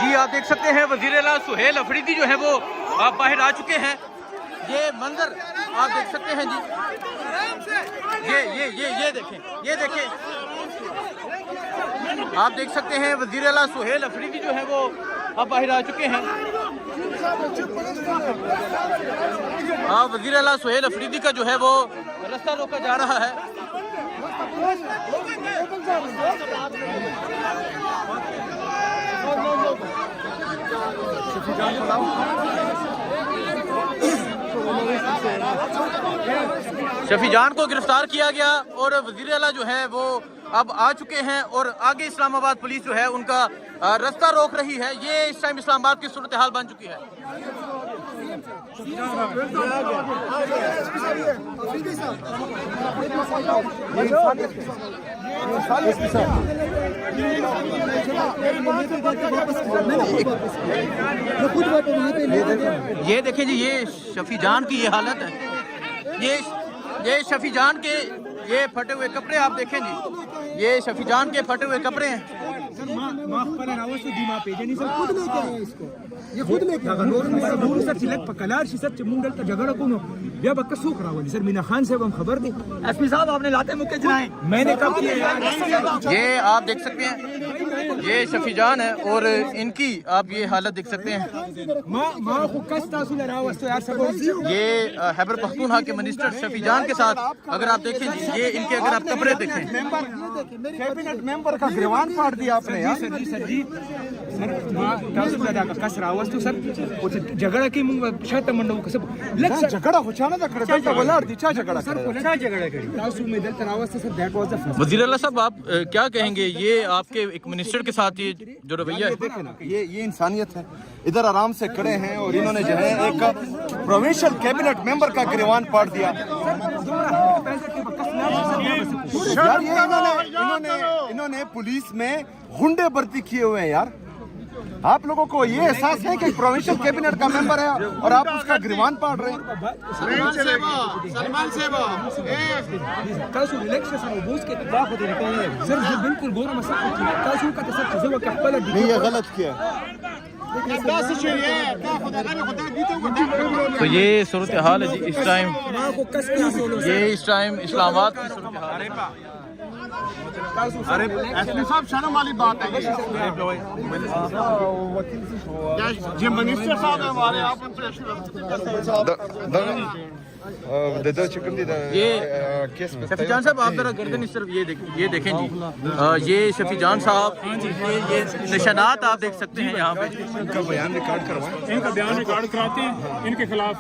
جی آپ دیکھ سکتے ہیں وزیر اعلیٰ سہیل افریدی جو ہے وہ باہر آ چکے ہیں. یہ منظر آپ دیکھ سکتے ہیں جی. یہ دیکھیں آپ دیکھ سکتے ہیں وزیر اعلیٰ سہیل افریدی جو ہے وہ اب باہر آ چکے ہیں. وزیر اعلیٰ سہیل افریدی کا جو ہے وہ راستہ روکا جا رہا ہے. شفیع جان کو گرفتار کیا گیا اور وزیر اعلیٰ جو ہے وہ اب آ چکے ہیں اور آگے اسلام آباد پولیس جو ہے ان کا راستہ روک رہی ہے. یہ اس ٹائم اسلام آباد کی صورتحال بن چکی ہے. یہ دیکھیں جی یہ شفیع جان کی یہ حالت ہے. یہ شفیع جان کے یہ پھٹے ہوئے کپڑے آپ دیکھیں جی. یہ شفیع جان کے پھٹے ہوئے کپڑے ہیں. یہ آپ دیکھ سکتے ہیں یہ شفیع جان ہے اور ان کی آپ یہ حالت دیکھ سکتے ہیں. یہ خیبر پختونخوا کے منسٹر شفیع جان کے ساتھ اگر آپ دیکھیں یہ ان کے اگر آپ کپڑے دیکھیں کیبنٹ ممبر کا گریوان پھاڑ دیا آپ نے. جھگڑا کی وزیر اعلیٰ صاحب آپ کیا کہیں گے یہ آپ کے ایک منسٹر کے ساتھ یہ جو رویہ ہے یہ انسانیت ہے. ادھر آرام سے کھڑے ہیں اور انہوں نے جو ہے ایک پروونشل کیبنٹ ممبر کا گریوان پھاڑ دیا. انہوں نے پولیس میں غنڈے بھرتی کیے ہوئے ہیں یار. آپ لوگوں کو یہ احساس ہے کہ پروونشل کیبنٹ کا ممبر ہے اور آپ اس کا گریوان پاڑ رہے ہیں. یہ غلط کیا. تو یہ صورتحال ہے جی اس ٹائم. یہ اس ٹائم اسلام آباد کی صورتحال ہے. صاحب شرم والی بات ہے یہ منسٹر صاحب ہے ہمارے. آپ شفیع جان صاحب آپ ذرا گردن اس طرف یہ دیکھیں جی. یہ شفیع جان صاحب یہ نشانات آپ دیکھ سکتے ہیں یہاں پہ. ان کا بیان ریکارڈ کروائیں. ان کا بیان ریکارڈ کراتے ہیں ان کے خلاف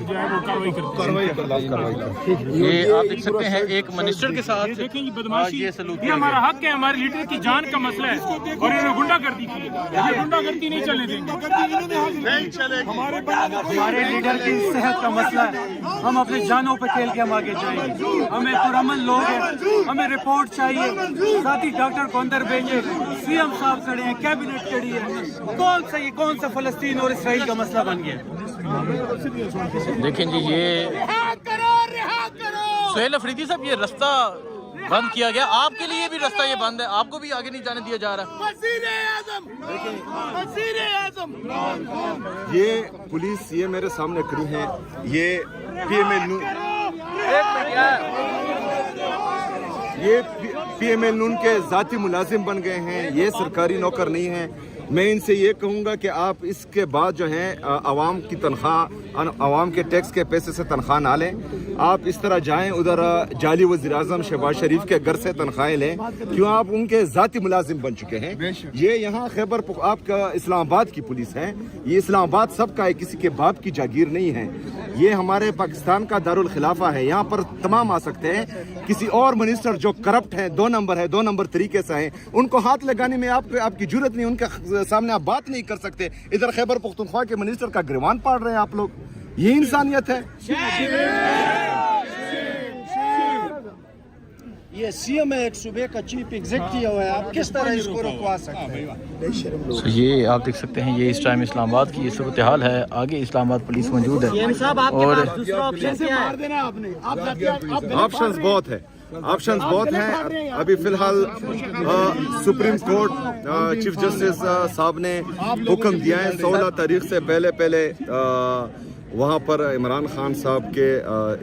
جو ہے وہ کارروائی کرتے ہیں. یہ آپ دیکھ سکتے ہیں ایک منسٹر کے ساتھ دیکھیں یہ بدماشی یہ سلوک یہ ہمارا حق ہے. ہمارے لیڈر کی جان کا مسئلہ ہے اور انہوں نے غنڈہ گردی کی. یہ غنڈہ گردی نہیں چلنے دیں گے. ہمارے لیڈر کی صحت کا مسئلہ ہے. ہم اپنی جانوں پہ کھیل کے ہم آگے جائیں گے. ہمیں پرامن لوگ ہیں. ہمیں رپورٹ چاہیے. ساتھی ڈاکٹر کو اندر بھیجے. سی ایم صاحب کھڑے ہیں. کیبنٹ کھڑی ہے. کون سا فلسطین اور اسرائیل کا مسئلہ بن گیا. دیکھیں جی یہ سہیل افریدی صاحب یہ راستہ بند کیا گیا. آپ کے لیے بھی راستہ یہ بند ہے. آپ کو بھی آگے نہیں جانے دیا جا رہا. یہ پولیس یہ میرے سامنے کھڑی ہے. یہ پی ایم ایل نون کے ذاتی ملازم بن گئے ہیں. یہ سرکاری نوکر نہیں ہیں. میں ان سے یہ کہوں گا کہ آپ اس کے بعد جو ہے عوام کی تنخواہ عوام کے ٹیکس کے پیسے سے تنخواہ نہ لیں. آپ اس طرح جائیں ادھر جعلی وزیر اعظم شہباز شریف کے گھر سے تنخواہیں لیں. کیوں آپ ان کے ذاتی ملازم بن چکے ہیں. یہ یہاں خیبر آپ کا اسلام آباد کی پولیس ہے. یہ اسلام آباد سب کا ہے. کسی کے باپ کی جاگیر نہیں ہے. یہ ہمارے پاکستان کا دارالخلافہ ہے. یہاں پر تمام آ سکتے ہیں. کسی اور منسٹر جو کرپٹ ہیں 2 نمبر طریقے سے ہیں ان کو ہاتھ لگانے میں آپ کی جرت نہیں. ان کے سامنے آپ بات نہیں کر سکتے. ادھر خیبر پختونخوا کے منسٹر کا گریوان پاڑ رہے ہیں آپ لوگ. یہ انسانیت ہے. یہ سی ایم ایک صوبے کا چیف ایگزیکٹو ہے. آپ کس طرح اس کو رکوا سکتے ہیں. یہ آپ دیکھ سکتے ہیں یہ اس ٹائم اسلام آباد کی یہ صورتحال ہے. آگے اسلام آباد پولیس موجود ہے اور آپشنز بہت ہے. ऑप्शंस बहुत हैं। अभी फिलहाल सुप्रीम कोर्ट चीफ जस्टिस साहब ने हुक्म दिया है 16 तारीख से पहले वहाँ पर इमरान खान साहब के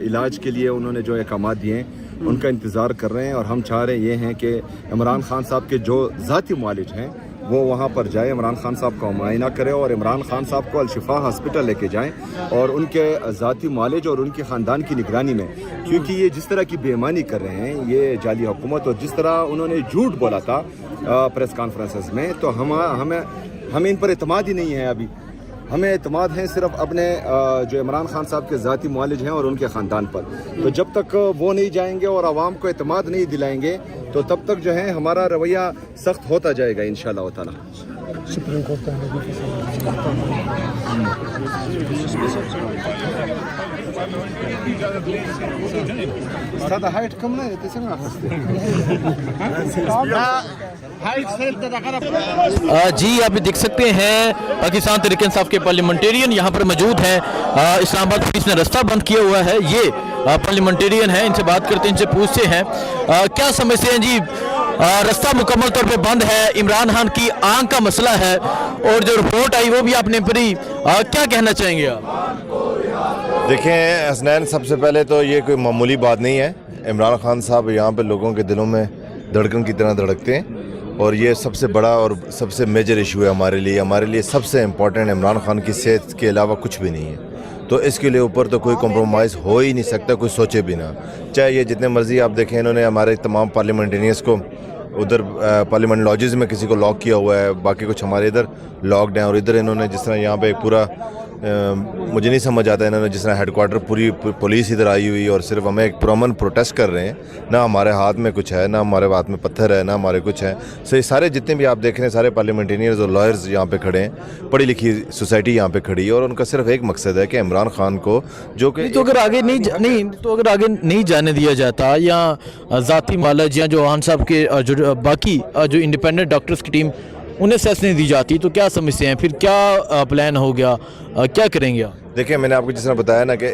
इलाज के लिए उन्होंने जो अहकाम दिए हैं उनका इंतज़ार कर रहे हैं। और हम चाह रहे ये हैं कि इमरान खान साहब के जो ज़ाती मुआलिज हैं वो वहाँ पर जाए, इमरान खान साहब का मुआयना करे और इमरान खान साहब को अल-शिफा हॉस्पिटल लेके जाएं और उनके ज़ाती मुआलिज और उनके ख़ानदान की निगरानी में, क्योंकि ये जिस तरह की बेईमानी कर रहे हैं ये जाली हुकूमत और जिस तरह उन्होंने झूठ बोला था प्रेस कॉन्फ्रेंसेस में, तो हमें इन पर एतमाद ही नहीं है। अभी हमें एतमाद है सिर्फ अपने जो इमरान खान साहब के ज़ाती मुआलिज हैं और उनके ख़ानदान पर। तो जब तक वो नहीं जाएंगे और आवाम को एतमाद नहीं दिलाएंगे तो तब तक जो है हमारा रवैया सख्त होता जाएगा इंशाअल्लाह ताला। सुप्रीम कोर्ट का हाइट कम नहीं जी आप देख सकते हैं पाकिस्तान तहरीक इंसाफ के पार्लियामेंटेरियन यहाँ पर मौजूद हैं। इस्लामाबाद पुलिस ने रास्ता बंद किया हुआ है। ये पार्लियामेंटेरियन है, इनसे बात करते हैं, इनसे पूछते हैं क्या समझते हैं जी। रास्ता मुकम्मल तौर पे बंद है, इमरान खान की आंख का मसला है और जो रिपोर्ट आई वो भी आपने पढ़ी, क्या कहना चाहेंगे आप? देखें हसनैन, सबसे पहले तो ये कोई मामूली बात नहीं है। इमरान खान साहब यहाँ पे लोगों के दिलों में धड़कन की तरह धड़कते हैं और ये सबसे बड़ा और सबसे मेजर इशू है हमारे लिए सबसे इम्पोर्टेंट इमरान खान की सेहत के अलावा कुछ भी नहीं है। तो इसके लिए ऊपर तो कोई कॉम्प्रोमाइज़ हो ही नहीं सकता, कोई सोचे भी ना। चाहे ये जितने मर्जी आप देखें, इन्होंने हमारे तमाम पार्लियामेंटेरियंस को उधर पार्लियामेंट लॉजेस में किसी को लॉक किया हुआ है, बाकी कुछ हमारे इधर लॉकड हैं। और इधर इन्होंने जिस तरह यहाँ पे पूरा मुझे नहीं समझ आता, इन्होंने जिस तरह हेडक्वार्टर पूरी पुलिस इधर आई हुई और सिर्फ हमें एक पुरअमन प्रोटेस्ट कर रहे हैं। ना हमारे हाथ में कुछ है, ना हमारे हाथ में पत्थर है, ना हमारे कुछ है। सो ये सारे जितने भी आप देख रहे हैं सारे पार्लियामेंटेरियंस और लॉयर्स यहाँ पे खड़े हैं, पढ़ी लिखी सोसाइटी यहाँ पे खड़ी है और उनका सिर्फ एक मकसद है कि इमरान खान को जो कि तो अगर आगे नहीं जाने दिया जाता या ज़ाती मालज या जो खान साहब के जो बाकी जो इंडिपेंडेंट डॉक्टर्स की टीम उन्हें सेस नहीं दी जाती, तो क्या समझते हैं फिर क्या प्लान हो गया, क्या करेंगे आप? देखिए मैंने आपको जिस तरह बताया ना कि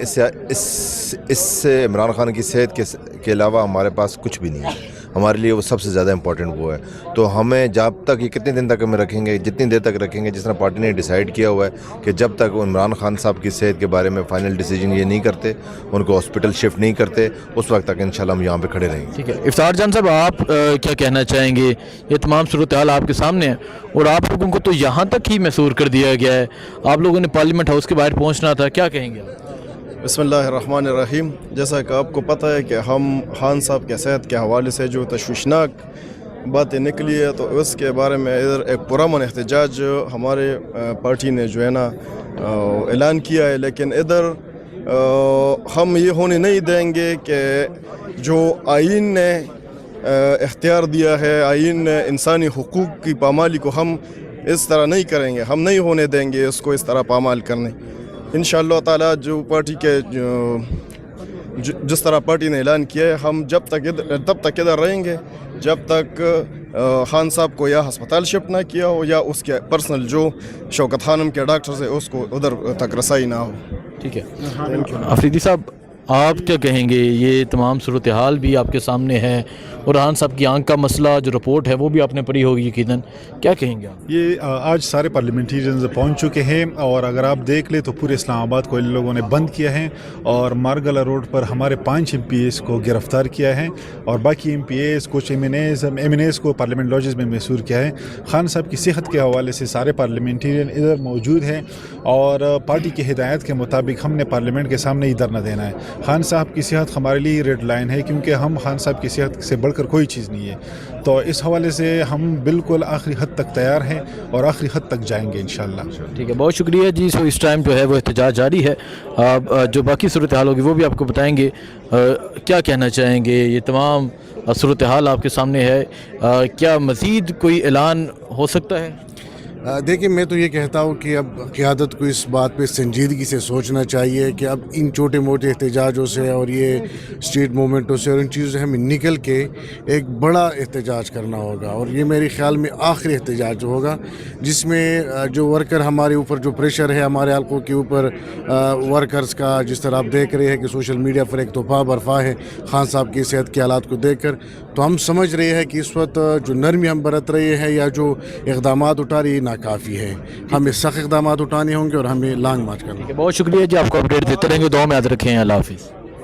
इससे इमरान खान की सेहत के अलावा हमारे पास कुछ भी नहीं है। हमारे लिए वो सबसे ज़्यादा इंपॉर्टेंट वो है। तो हमें जब तक ये कितने दिन तक हमें रखेंगे, जितनी देर तक रखेंगे, जिस तरह पार्टी ने डिसाइड किया हुआ है कि जब तक इमरान खान साहब की सेहत के बारे में फ़ाइनल डिसीजन ये नहीं करते, उनको हॉस्पिटल शिफ्ट नहीं करते, उस वक्त तक इंशाल्लाह हम यहाँ पे खड़े रहेंगे। ठीक है, इफ्तार जान साहब आप क्या कहना चाहेंगे? ये तमाम सूरत हाल आपके सामने है और आप लोगों को तो यहाँ तक ही महसूर कर दिया गया है, आप लोगों ने पार्लियामेंट हाउस के बाहर पहुँचना था, क्या कहेंगे आप? बिस्मिल्लाहिर्रहमानिर्रहीम। जैसा कि आपको पता है कि हम खान साहब के सेहत के हवाले से जो तशवीशनाक बातें निकली है तो उसके बारे में इधर एक पुरअमन एहतजाज हमारे पार्टी ने जो है ना ऐलान किया है। लेकिन इधर हम ये होने नहीं देंगे कि जो आइन ने इख्तियार दिया है, आइन ने इंसानी हुकूक की पामाली को हम इस तरह नहीं करेंगे, हम नहीं होने देंगे इसको इस तरह पामाल करने। इंशाअल्लाह ताला जो पार्टी के जिस तरह पार्टी ने ऐलान किया है, हम तब तक इधर रहेंगे जब तक खान साहब को या हस्पताल शिफ्ट ना किया हो या उसके पर्सनल जो शौकत खानम के डॉक्टर्स है उसको उधर तक रसाई ना हो। ठीक है अफरीदी साहब, आप क्या कहेंगे? ये तमाम सूरत हाल भी आपके सामने है और खान साहब की आंख का मसला जो रिपोर्ट है वो भी आपने पढ़ी होगी यकीनन, क्या कहेंगे आप? ये आज सारे पार्लियामेंटेरियंस पहुंच चुके हैं और अगर आप देख ले तो पूरे इस्लामाबाद को इन लोगों ने बंद किया है और मारगला रोड पर हमारे 5 MPAs को गिरफ्तार किया है और बाकी MPAs कुछ MNAs को पार्लियामेंट लॉजेस में मैसूर किया है। खान साहब की सेहत के हवाले से सारे पार्लियामेंटेरियन इधर मौजूद हैं और पार्टी की हिदायत के मुताबिक हमने पार्लियामेंट के सामने ही धरना देना है। खान साहब की सेहत हमारे लिए रेड लाइन है क्योंकि हम खान साहब की सेहत से बढ़कर कोई चीज़ नहीं है। तो इस हवाले से हम बिल्कुल आखिरी हद तक तैयार हैं और आखिरी हद तक जाएंगे इंशाल्लाह। ठीक है, बहुत शुक्रिया जी। सो इस टाइम जो है वो एहतजाज जारी है, जो बाकी सूरत हाल होगी वो भी आपको बताएंगे। क्या कहना चाहेंगे? ये तमाम सूरत हाल आपके सामने है, क्या मज़ीद कोई ऐलान हो सकता है? देखिए, मैं तो ये कहता हूँ कि अब क़यादत को इस बात पे संजीदगी से सोचना चाहिए कि अब इन छोटे मोटे एहतजाजों से और ये स्ट्रीट मूवमेंटों से और इन चीज़ों से हमें निकल के एक बड़ा एहतजाज करना होगा। और ये मेरे ख़्याल में आखिरी एहतजाज जो होगा, जिसमें जो वर्कर हमारे ऊपर जो प्रेशर है हमारे हल्कों के ऊपर वर्कर्स का, जिस तरह आप देख रहे हैं कि सोशल मीडिया पर एक तोहफा बरफा है खान साहब की सेहत के हालात को देख कर, तो हम समझ रहे हैं कि इस वक्त जो नरमी हम बरत रहे हैं या जो इक़दाम उठा रही है काफ़ी है। हमें सख्त इक़दाम उठाने होंगे और हमें लॉन्ग मार्च करना। बहुत शुक्रिया जी, आपको अपडेट देते रहेंगे, दुआ में याद रखें। अल्लाह हाफिज़।